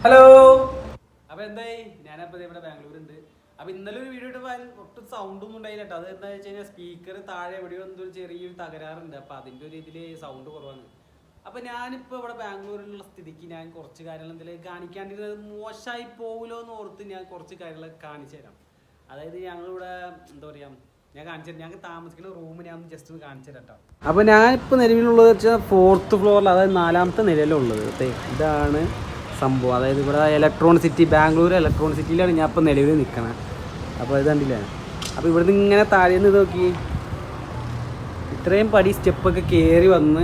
Hello. അപ്പോൾ എന്തായി, ഞാനപ്പോൾ ഇവിടെ ബാംഗ്ലൂരുണ്ട്. അപ്പോൾ ഇന്നലെ ഒരു വീഡിയോ ഇട്ടപ്പോൾ ഒട്ടും സൗണ്ടൊന്നും ഉണ്ടായില്ല കേട്ടോ. അത് എന്താ വെച്ച് കഴിഞ്ഞാൽ സ്പീക്കർ താഴെ എവിടെയോ എന്തോ ചെറിയൊരു തകരാറുണ്ട്. അപ്പോൾ അതിൻ്റെ ഒരു ഇതിൽ സൗണ്ട് കുറവാണ്. അപ്പോൾ ഞാനിപ്പോൾ ഇവിടെ ബാംഗ്ലൂരിലുള്ള സ്ഥിതിക്ക് ഞാൻ കുറച്ച് കാര്യങ്ങൾ എന്തെങ്കിലും കാണിക്കാണ്ടിരുന്നത് മോശമായി പോകുമല്ലോ എന്ന് ഓർത്ത് ഞാൻ കുറച്ച് കാര്യങ്ങളൊക്കെ കാണിച്ചു തരാം. അതായത് ഞങ്ങളിവിടെ എന്താ പറയുക, ഞാൻ കാണിച്ചു തരാം. ഞങ്ങൾക്ക് താമസിക്കുന്ന റൂം ഞാൻ ജസ്റ്റ് ഒന്ന് കാണിച്ചു തരാം കേട്ടോ. അപ്പോൾ ഞാനിപ്പോൾ നിലവിലുള്ളത് വെച്ചാൽ 4th ഫ്ലോറിൽ, അതായത് 4ാമത്തെ നിലയിലുള്ളത്. ഇതാണ് സംഭവം. അതായത് ഇവിടെ ഇലക്ട്രോണിക് സിറ്റി, ബാംഗ്ലൂർ ഇലക്ട്രോണിക് സിറ്റിയിലാണ് ഞാൻ ഇപ്പോൾ നിലവിൽ നിൽക്കുന്നത്. അപ്പോൾ ഇത് കണ്ടില്ലേ. അപ്പോൾ ഇവിടുന്ന് ഇങ്ങനെ താഴേന്ന് നോക്കി ഇത്രയും പടി സ്റ്റെപ്പൊക്കെ കയറി വന്ന്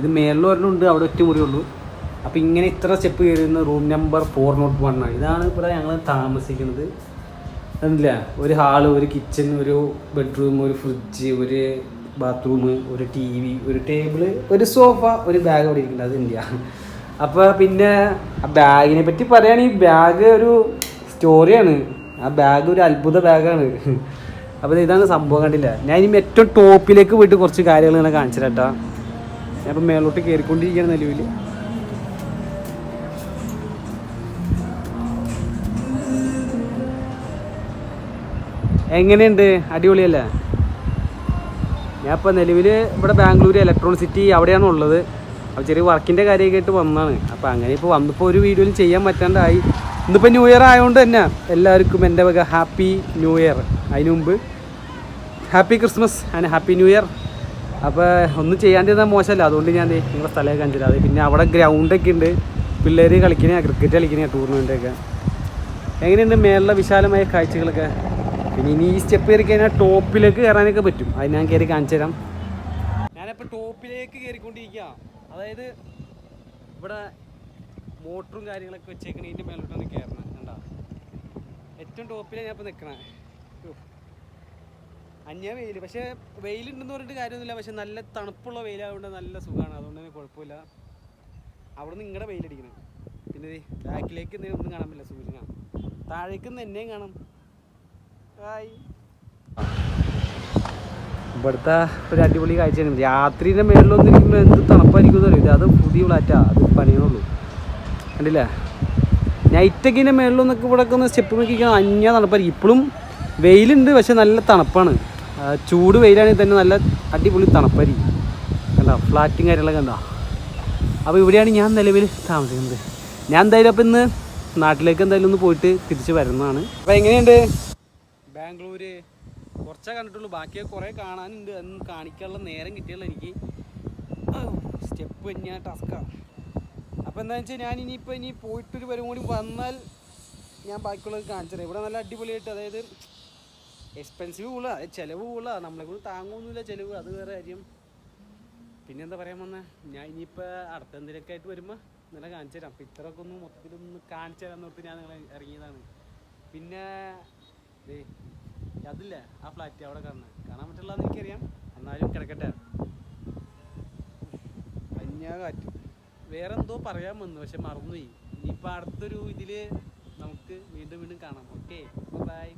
ഇത് മേളിൽ ഒരെണ്ണമുണ്ട്, അവിടെ ഒറ്റ മുറിയുള്ളൂ. അപ്പോൾ ഇങ്ങനെ ഇത്ര സ്റ്റെപ്പ് കയറി വരുന്ന റൂം നമ്പർ 401 ആണ്. ഇതാണ് ഇവിടെ ഞങ്ങൾ താമസിക്കുന്നത്. കണ്ടില്ല, ഒരു ഹാള്, ഒരു കിച്ചൺ, ഒരു ബെഡ്റൂം, ഒരു ഫ്രിഡ്ജ്, ഒരു ബാത്റൂം, ഒരു TV, ഒരു ടേബിള്, ഒരു സോഫ, ഒരു ബാഗ് അവിടെ ഇരിക്കുന്നുണ്ട്. അത് ഇന്ത്യ. അപ്പോൾ പിന്നെ ആ ബാഗിനെ പറ്റി പറയുകയാണെങ്കിൽ ബാഗ് ഒരു സ്റ്റോറിയാണ്. ആ ബാഗ് ഒരു അത്ഭുത ബാഗാണ്. അപ്പോൾ ഇതാണ് സംഭവം. കണ്ടില്ല, ഞാൻ ഇനി ഏറ്റവും ടോപ്പിലേക്ക് പോയിട്ട് കുറച്ച് കാര്യങ്ങൾ ഇങ്ങനെ കാണിച്ചു തരാം കേട്ടോ. ഞാനിപ്പോൾ മേലോട്ട് കയറിക്കൊണ്ടിരിക്കുകയാണ് നിലവിൽ. എങ്ങനെയുണ്ട്? അടിപൊളിയല്ലേ? ഞാൻ ഇപ്പോൾ നിലവിൽ ഇവിടെ ബാംഗ്ലൂർ ഇലക്ട്രോണിക് സിറ്റി അവിടെയാണ് ഉള്ളത്. അപ്പോൾ ചെറിയ വർക്കിൻ്റെ കാര്യമൊക്കെ ആയിട്ട് വന്നതാണ്. അപ്പോൾ അങ്ങനെ ഇപ്പോൾ വന്നപ്പോൾ ഒരു വീഡിയോയിൽ ചെയ്യാൻ പറ്റാണ്ടായി. ഇന്നിപ്പോൾ ന്യൂ ഇയർ ആയതുകൊണ്ട് തന്നെ എല്ലാവർക്കും എൻ്റെ വക ഹാപ്പി ന്യൂ ഇയർ. അതിന് മുമ്പ് happy Christmas and happy new year. അപ്പോൾ ഒന്നും ചെയ്യാണ്ടിരുന്നാൽ മോശമല്ല. അതുകൊണ്ട് ഞാൻ നിങ്ങളുടെ സ്ഥലമൊക്കെ കാണിച്ചില്ല. അത് പിന്നെ അവിടെ ഗ്രൗണ്ടൊക്കെ ഉണ്ട്, പിള്ളേർ കളിക്കണേ, ക്രിക്കറ്റ് കളിക്കണേ, ടൂർണമെൻറ്റൊക്കെ. എങ്ങനെയുണ്ട് മേലുള്ള വിശാലമായ കാഴ്ചകളൊക്കെ? പിന്നെ ഇനി ഈ സ്റ്റെപ്പ് കയറി കഴിഞ്ഞാൽ ടോപ്പിലേക്ക് കയറാനൊക്കെ പറ്റും. അത് ഞാൻ കയറി കാണിച്ചു തരാം. ഞാനിപ്പോൾ ടോപ്പിലേക്ക് കയറിക്കൊണ്ടിരിക്കുക. അതായത് ഇവിടെ മോട്ടറും കാര്യങ്ങളൊക്കെ വെച്ചേക്കണ ഇതിൻ്റെ മേലോട്ടാണ് കയറണം. കണ്ടോ, ഏറ്റവും ടോപ്പിലാണ് ഞാൻ ഇപ്പോൾ നിൽക്കണേ. അന്യ വെയിൽ, പക്ഷേ വെയിലുണ്ടെന്ന് പറഞ്ഞിട്ട് കാര്യമൊന്നുമില്ല. പക്ഷെ നല്ല തണുപ്പുള്ള വെയിലായതുകൊണ്ട് നല്ല സുഖമാണ്. അതുകൊണ്ട് തന്നെ കുഴപ്പമില്ല. അവിടെ നിന്ന് നിങ്ങളുടെ വെയിലടിക്കണം. പിന്നെ ബാക്കിലേക്ക് ഒന്നും കാണാൻ പറ്റില്ല, സൂര്യൻ കാണാം. താഴേക്ക് നിന്ന് എന്നെയും കാണാം. ഹായ്. ഇവിടുത്തെ ഒരു അടിപൊളി കാഴ്ചയാണ്. രാത്രിയുടെ മേളിലൊന്നും ഇരിക്കുമ്പോൾ എന്ത് തണുപ്പായിരിക്കും അറിയില്ല. അത് പുതിയ ഫ്ലാറ്റാ, അത് പണിയുള്ളൂ. കണ്ടില്ലേ, നൈറ്റൊക്കെ ഇതിൻ്റെ മേളിലൊന്നൊക്കെ ഇവിടെ ഒക്കെ ഒന്ന് സ്റ്റെപ്പ് നോക്കിക്കാൻ അന്യ തണുപ്പായിരിക്കും. ഇപ്പോഴും വെയിലുണ്ട്, പക്ഷെ നല്ല തണുപ്പാണ്. ചൂട് വെയിലാണെങ്കിൽ തന്നെ നല്ല അടിപൊളി തണുപ്പായിരിക്കും. കണ്ടോ, ഫ്ലാറ്റും കാര്യങ്ങളൊക്കെ കണ്ടോ. അപ്പോൾ ഇവിടെയാണ് ഞാൻ നിലവിൽ താമസിക്കുന്നത്. ഞാൻ എന്തായാലും അപ്പോൾ ഇന്ന് നാട്ടിലേക്ക് എന്തായാലും ഒന്ന് പോയിട്ട് തിരിച്ച് വരുന്നതാണ്. അപ്പോൾ എങ്ങനെയുണ്ട് ബാംഗ്ലൂർ? കുറച്ചേ കണ്ടിട്ടുള്ളൂ, ബാക്കിയൊക്കെ കുറേ കാണാനുണ്ട്. അതൊന്നും കാണിക്കാനുള്ള നേരം കിട്ടിയല്ലോ എനിക്ക്. സ്റ്റെപ്പ് കഴിഞ്ഞാൽ ടാസ്ക്കാണ്. അപ്പോൾ എന്താണെന്ന് വെച്ചാൽ ഞാൻ ഇനിയിപ്പോൾ പോയിട്ടൊരു വരും കൂടി വന്നാൽ ഞാൻ ബാക്കിയുള്ളത് കാണിച്ചു തരാം. ഇവിടെ നല്ല അടിപൊളിയായിട്ട്, അതായത് എക്സ്പെൻസീവ് കൂടുതലാണ്, ചിലവ് കൂടുതലാണ്. നമ്മളെ കൂടി താങ്ങുമൊന്നുമില്ല ചിലവ്, അത് വേറെ കാര്യം. പിന്നെ എന്താ പറയാൻ വന്നത്, ഞാൻ ഇനിയിപ്പോൾ അടുത്ത എന്തെങ്കിലുമൊക്കെ ആയിട്ട് വരുമ്പോൾ നല്ല കാണിച്ചു തരാം. അപ്പോൾ ഇത്രയൊക്കെ ഒന്ന് മൊത്തത്തിലൊന്ന് കാണിച്ചു തരാൻ നോക്കി ഞാൻ നിങ്ങളെ ഇറങ്ങിയതാണ്. പിന്നെ അതില്ല, ആ ഫ്ലാറ്റ് അവിടെ കാണാൻ പറ്റുള്ളതെന്ന് എനിക്കറിയാം. എന്നാലും കിടക്കട്ടെ. കാറ്റ് വേറെ എന്തോ പറയാൻ വന്നു, പക്ഷെ മറന്നുപോയി. ഇനിയിപ്പോൾ അടുത്തൊരു ഇതിൽ നമുക്ക് വീണ്ടും കാണാം. Okay, by.